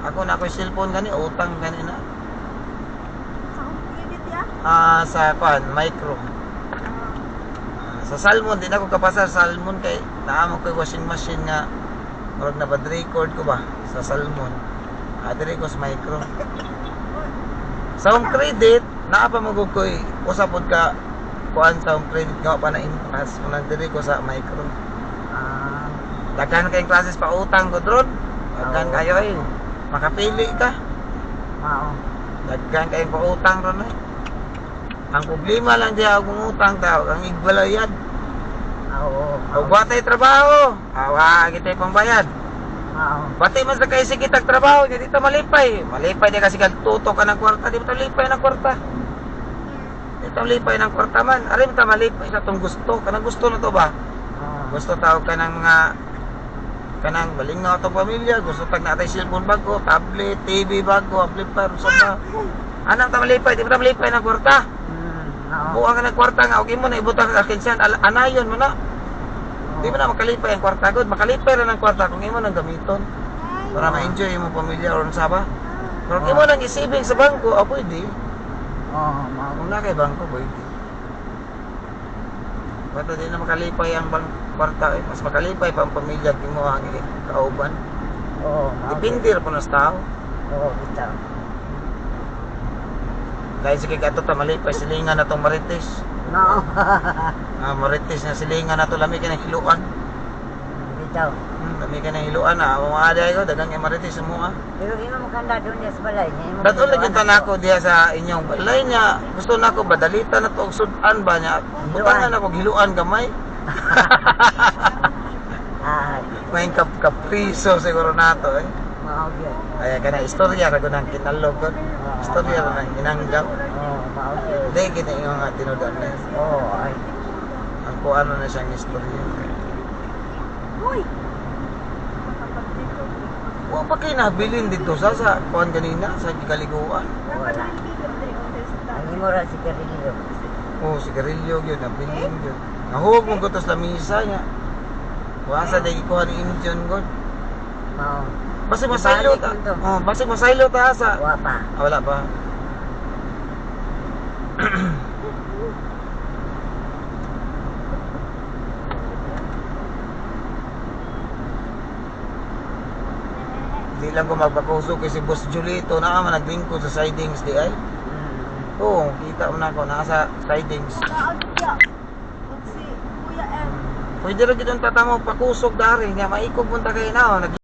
Ako na ako'y cellphone gani, utang gani na. Sa home credit ya? Sa kuan, micro. Sa Salmon, di na ako kapasar sa Salmon kay naamo ko washing machine nga murag na bad record ko ba sa Salmon. Diri ko sa micro. Sa home credit, naa pa magukoy usapod ka kuan sa home credit nga pa na impass mo diri ko sa micro. Daghan kayong classes pa utang ko dron. Daghan kayo eh. Makapili ka. Oo. Daghan kayong pa utang ron eh. Ang problema lang diya kung utang tao, ang igbalayad. Oo. O batay trabaho, awa kita pambayad. Oo. Batay man sa kaisi kitag trabaho, di dito malipay. Malipay di kasi kagtuto ka ng kwarta, di mo malipay ng kwarta. Di mo malipay ng kwarta man. Arim ta malipay sa tong gusto. Kanang gusto na to ba? Gusto tao ka ng mga kanang balingaw atong pamilya, gusto tag natay cellphone bago, tablet, TV bago, amplifier, sa anang ta malipay, di mo malipay ng kwarta. Buang ka ng kwarta nga, okay mo na ibutang ka kinsan, anayon mo na. Di mo na makalipay ang kwarta god, makalipay rin ang kwarta kung imo nang gamiton para ma-enjoy mo pamilya or saba. Pero kung imo nang isibing sa bangko, pwede. Oo. Kung na kay bangko, pwede. Bato di na makalipay ang kwarta, mas makalipay pa ang pamilya kung mo ang kauban. Oo. Depende rin po na sa tao. Oo, bitaw. Dahil sige kato ta malipay silingan na itong Marites. No. Marites na silingan na ito, lami ka ng hiluan. Bitaw. Lami ka ng hiluan na. Ang mga aday ko, dagang yung Marites sa mga. Pero imo maganda doon niya sa balay niya. Dato lagi tanako diya sa inyong balay niya. Gusto na ko badalita na to og sudan ba niya. Butangan ako hiluan gamay. May kapriso siguro nato eh. Mao gyud. Kaya kana istorya ra gunang kinalog. Istorya ra nang hinanggaw. Oo, mao gyud. Di gid yung nga tinudan na. Oo, ay. Ang kuano na siyang istorya. Uy! Wa pa kay nabilin dito sa kuan kanina sa gikaliguan. Wala. Ang imo ra si Carillo. Oh, sigarilyo gyud nabilin gyud. Nahubog mo ko to sa lamisa niya. Wasa dai kuha ni Indian god. Mao. Basta masaylo ta. Oh, basta masaylo ta sa. Wa pa. Wala pa. Di lang ko magpakusog kasi Boss Julito na man naglingkod sa sidings di ay. Oo, kita mo na ako nasa sidings. Si Kuya M. Pwede rin gitong tatamo pakusog dari nga maikog punta kayo na.